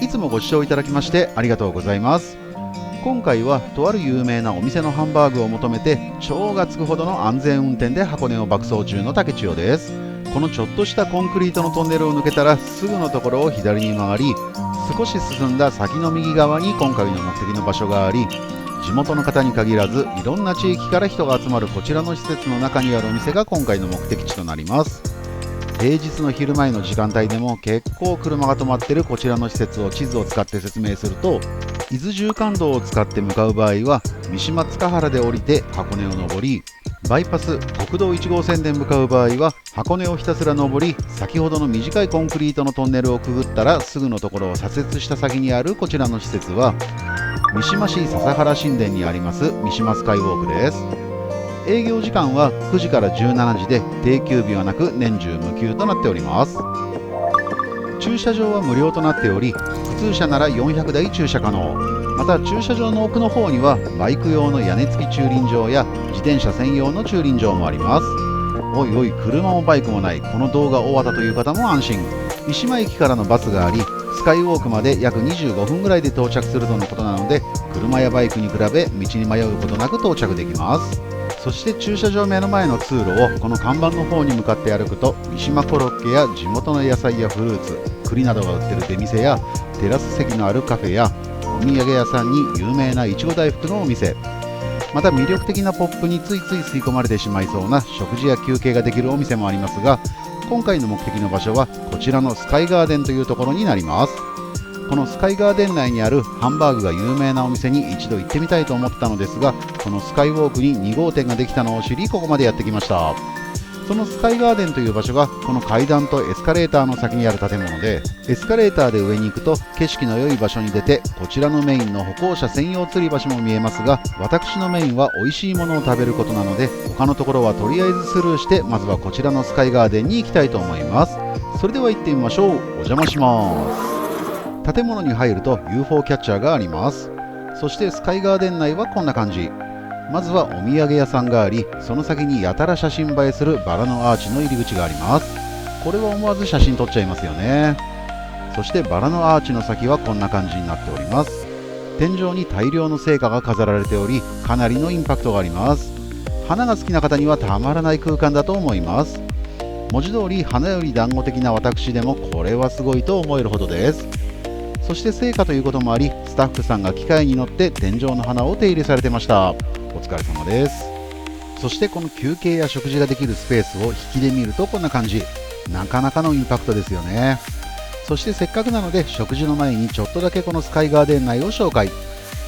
いつもご視聴いただきましてありがとうございます。今回はとある有名なお店のハンバーグを求めて超がつくほどの安全運転で箱根を爆走中の竹千代です。このちょっとしたコンクリートのトンネルを抜けたらすぐのところを左に曲がり、少し進んだ先の右側に今回の目的の場所があり、地元の方に限らずいろんな地域から人が集まるこちらの施設の中にあるお店が今回の目的地となります。平日の昼前の時間帯でも結構車が止まっているこちらの施設を地図を使って説明すると、伊豆縦貫道を使って向かう場合は三島塚原で降りて箱根を登り、バイパス国道1号線で向かう場合は箱根をひたすら登り、先ほどの短いコンクリートのトンネルをくぐったらすぐのところを左折した先にあるこちらの施設は三島市笹原神殿にあります三島スカイウォークです。営業時間は9時から17時で定休日はなく年中無休となっております。駐車場は無料となっており、普通車なら400台駐車可能。また駐車場の奥の方にはバイク用の屋根付き駐輪場や自転車専用の駐輪場もあります。おいおい、車もバイクもない、この動画終わったという方も安心。三島駅からのバスがあり、スカイウォークまで約25分ぐらいで到着するとのことなので、車やバイクに比べ道に迷うことなく到着できます。そして駐車場目の前の通路をこの看板の方に向かって歩くと、三島コロッケや地元の野菜やフルーツ、栗などが売ってる出店やテラス席のあるカフェやお土産屋さんに有名ないちご大福のお店、また魅力的なポップについつい吸い込まれてしまいそうな食事や休憩ができるお店もありますが、今回の目的の場所はこちらのスカイガーデンというところになります。このスカイガーデン内にあるハンバーグが有名なお店に一度行ってみたいと思ったのですが、このスカイウォークに2号店ができたのを知り、ここまでやってきました。そのスカイガーデンという場所がこの階段とエスカレーターの先にある建物で、エスカレーターで上に行くと景色の良い場所に出て、こちらのメインの歩行者専用吊り橋も見えますが、私のメインは美味しいものを食べることなので、他のところはとりあえずスルーして、まずはこちらのスカイガーデンに行きたいと思います。それでは行ってみましょう。お邪魔します。建物に入ると UFO キャッチャーがあります。そしてスカイガーデン内はこんな感じ。まずはお土産屋さんがあり、その先にやたら写真映えするバラのアーチの入り口があります。これは思わず写真撮っちゃいますよね。そしてバラのアーチの先はこんな感じになっております。天井に大量の聖火が飾られており、かなりのインパクトがあります。花が好きな方にはたまらない空間だと思います。文字通り花より団子的な私でもこれはすごいと思えるほどです。そして聖火ということもあり、スタッフさんが機械に乗って天井の花を手入れされてました。お疲れ様です。そしてこの休憩や食事ができるスペースを引きで見るとこんな感じ。なかなかのインパクトですよね。そしてせっかくなので食事の前にちょっとだけこのスカイガーデン内を紹介。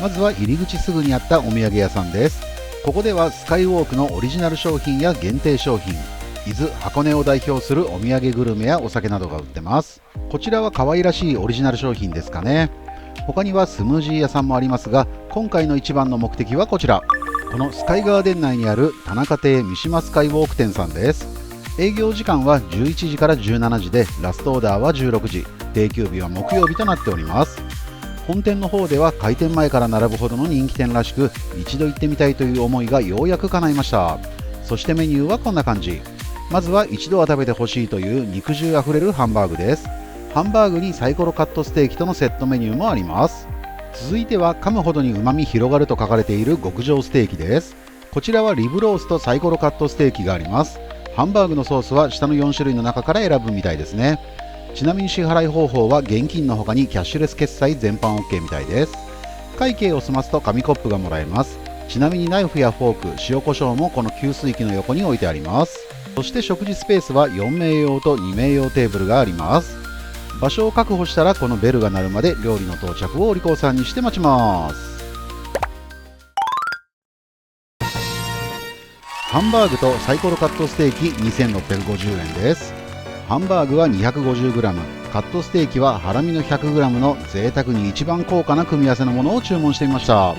まずは入り口すぐにあったお土産屋さんです。ここではスカイウォークのオリジナル商品や限定商品、伊豆箱根を代表するお土産グルメやお酒などが売ってます。こちらは可愛らしいオリジナル商品ですかね。他にはスムージー屋さんもありますが、今回の一番の目的はこちら、このスカイガーデン内にある田中亭三島スカイウォーク店さんです。営業時間は11時から17時で、ラストオーダーは16時、定休日は木曜日となっております。本店の方では開店前から並ぶほどの人気店らしく、一度行ってみたいという思いがようやく叶いました。そしてメニューはこんな感じ。まずは一度は食べてほしいという肉汁あふれるハンバーグです。ハンバーグにサイコロカットステーキとのセットメニューもあります。続いては噛むほどに旨味広がると書かれている極上ステーキです。こちらはリブロースとサイコロカットステーキがあります。ハンバーグのソースは下の4種類の中から選ぶみたいですね。ちなみに支払い方法は現金の他にキャッシュレス決済全般 OK みたいです。会計を済ますと紙コップがもらえます。ちなみにナイフやフォーク、塩コショウもこの給水器の横に置いてあります。そして食事スペースは4名用と2名用テーブルがあります。場所を確保したらこのベルが鳴るまで料理の到着をお利口さんにして待ちます。ハンバーグとサイコロカットステーキ2650円です。ハンバーグは 250g、 カットステーキはハラミの 100g の贅沢に一番高価な組み合わせのものを注文してみました。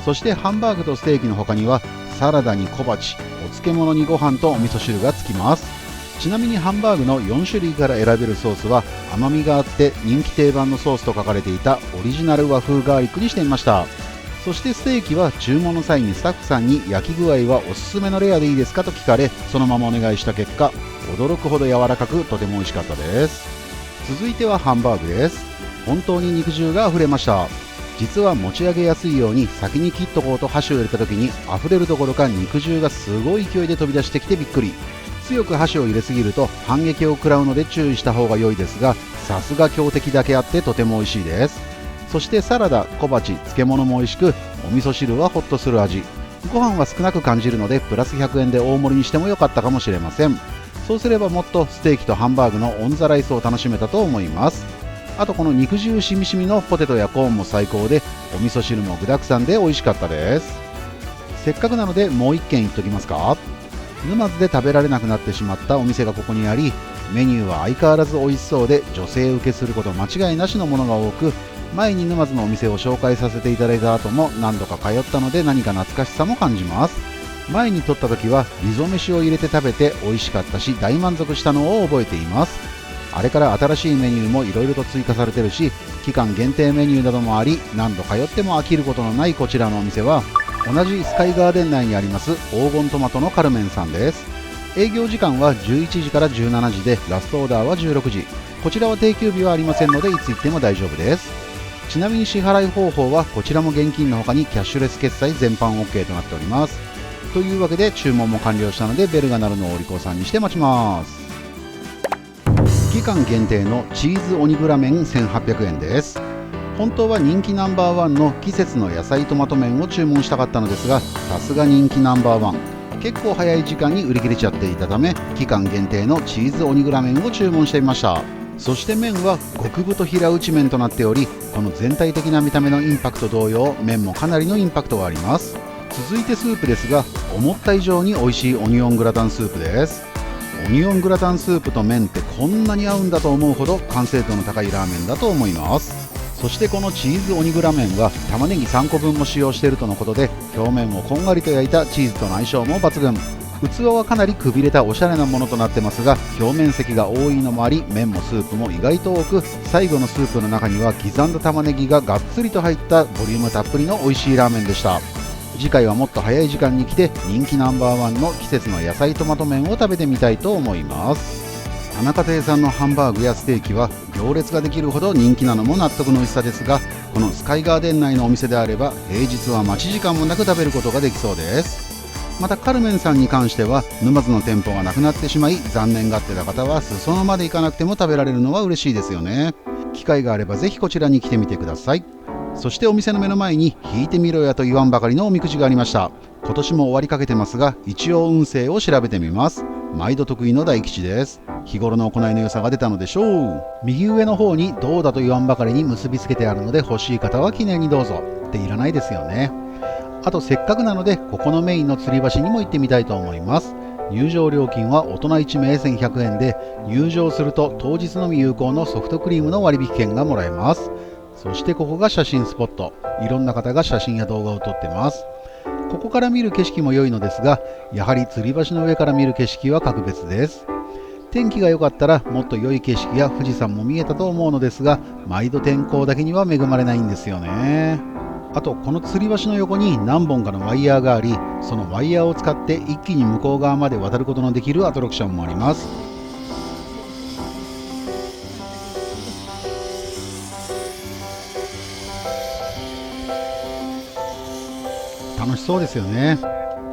そしてハンバーグとステーキの他にはサラダに小鉢、お漬物にご飯とお味噌汁がつきます。ちなみにハンバーグの4種類から選べるソースは甘みがあって人気定番のソースと書かれていたオリジナル和風ガーリックにしてみました。そしてステーキは注文の際にスタッフさんに焼き具合はおすすめのレアでいいですかと聞かれ、そのままお願いした結果、驚くほど柔らかくとても美味しかったです。続いてはハンバーグです。本当に肉汁があふれました。実は持ち上げやすいように先に切っとこうと箸を入れた時に溢れるどころか肉汁がすごい勢いで飛び出してきてびっくり。強く箸を入れすぎると反撃を食らうので注意した方が良いですが、さすが強敵だけあってとても美味しいです。そしてサラダ、小鉢、漬物も美味しく、お味噌汁はホッとする味。ご飯は少なく感じるのでプラス100円で大盛りにしても良かったかもしれません。そうすればもっとステーキとハンバーグのオンザライスを楽しめたと思います。あとこの肉汁しみしみのポテトやコーンも最高で、お味噌汁も具沢山で美味しかったです。せっかくなのでもう1軒言っときますか。沼津で食べられなくなってしまったお店がここにあり、メニューは相変わらず美味しそうで女性受けすること間違いなしのものが多く、前に沼津のお店を紹介させていただいた後も何度か通ったので何か懐かしさも感じます。前に撮った時はリゾ飯を入れて食べて美味しかったし大満足したのを覚えています。あれから新しいメニューもいろいろと追加されてるし、期間限定メニューなどもあり、何度通っても飽きることのないこちらのお店は同じスカイガーデン内にあります黄金トマトのカルメンさんです。営業時間は11時から17時でラストオーダーは16時。こちらは定休日はありませんのでいつ行っても大丈夫です。ちなみに支払い方法はこちらも現金の他にキャッシュレス決済全般 OK となっております。というわけで注文も完了したのでベルが鳴るのをお利口さんにして待ちます。期間限定のチーズオニグラ麺1800円です。本当は人気ナンバーワンの季節の野菜トマト麺を注文したかったのですが、さすが人気ナンバーワン、結構早い時間に売り切れちゃっていたため、期間限定のチーズオニグラ麺を注文してみました。そして麺は極太平打ち麺となっており、この全体的な見た目のインパクト同様、麺もかなりのインパクトがあります。続いてスープですが、思った以上に美味しいオニオングラタンスープです。オニオングラタンスープと麺ってこんなに合うんだと思うほど完成度の高いラーメンだと思います。そしてこのチーズオニグラ麺は玉ねぎ3個分も使用しているとのことで、表面をこんがりと焼いたチーズとの相性も抜群。器はかなりくびれたおしゃれなものとなってますが、表面積が多いのもあり、麺もスープも意外と多く、最後のスープの中には刻んだ玉ねぎががっつりと入ったボリュームたっぷりの美味しいラーメンでした。次回はもっと早い時間に来て人気ナンバーワンの季節の野菜トマト麺を食べてみたいと思います。田中亭さんのハンバーグやステーキは行列ができるほど人気なのも納得の美味しさですが、このスカイガーデン内のお店であれば平日は待ち時間もなく食べることができそうです。またカルメンさんに関しては沼津の店舗がなくなってしまい残念がってた方は裾野まで行かなくても食べられるのは嬉しいですよね。機会があればぜひこちらに来てみてください。そしてお店の目の前に引いてみろやと言わんばかりのおみくじがありました。今年も終わりかけてますが一応運勢を調べてみます。毎度得意の大吉です。日頃の行いの良さが出たのでしょう。右上の方にどうだと言わんばかりに結びつけてあるので欲しい方は記念にどうぞっていらないですよね。あとせっかくなのでここのメインの吊り橋にも行ってみたいと思います。入場料金は大人1名1100円で、入場すると当日のみ有効のソフトクリームの割引券がもらえます。そしてここが写真スポット。いろんな方が写真や動画を撮ってます。ここから見る景色も良いのですが、やはり吊り橋の上から見る景色は格別です。天気が良かったらもっと良い景色や富士山も見えたと思うのですが、毎度天候だけには恵まれないんですよね。あとこの吊り橋の横に何本かのワイヤーがあり、そのワイヤーを使って一気に向こう側まで渡ることのできるアトラクションもあります。楽しそうですよね。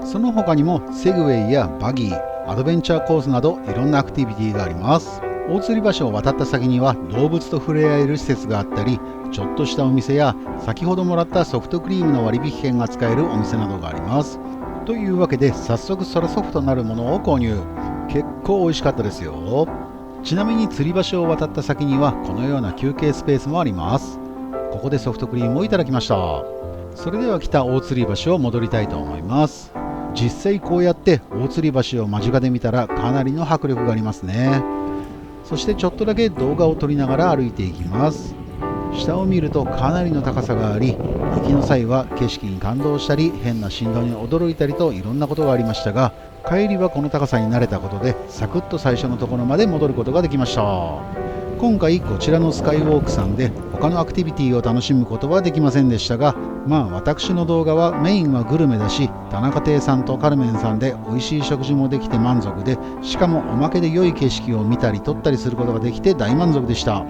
その他にもセグウェイやバギー、アドベンチャーコースなどいろんなアクティビティがあります。大吊り橋を渡った先には動物と触れ合える施設があったり、ちょっとしたお店や先ほどもらったソフトクリームの割引券が使えるお店などがあります。というわけで早速それソフトなるものを購入。結構美味しかったですよ。ちなみに吊り橋を渡った先にはこのような休憩スペースもあります。ここでソフトクリームをいただきました。それでは来た大吊り橋を戻りたいと思います。実際こうやって大吊り橋を間近で見たらかなりの迫力がありますね。そしてちょっとだけ動画を撮りながら歩いていきます。下を見るとかなりの高さがあり、行きの際は景色に感動したり変な振動に驚いたりといろんなことがありましたが、帰りはこの高さに慣れたことでサクッと最初のところまで戻ることができました。今回こちらのスカイウォークさんで他のアクティビティを楽しむことはできませんでしたが、私の動画はメインはグルメだし、田中亭さんとカルメンさんで美味しい食事もできて満足で、しかもおまけで良い景色を見たり撮ったりすることができて大満足でした。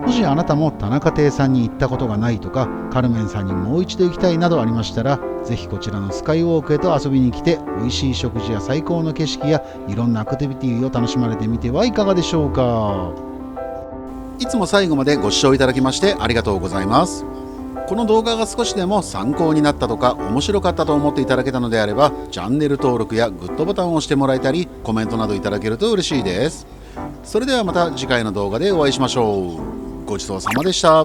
もしあなたも田中亭さんに行ったことがないとか、カルメンさんにもう一度行きたいなどありましたら、ぜひこちらのスカイウォークへと遊びに来て、美味しい食事や最高の景色やいろんなアクティビティを楽しまれてみてはいかがでしょうか。いつも最後までご視聴いただきましてありがとうございます。この動画が少しでも参考になったとか面白かったと思っていただけたのであれば、チャンネル登録やグッドボタンを押してもらえたり、コメントなどいただけると嬉しいです。それではまた次回の動画でお会いしましょう。ごちそうさまでした。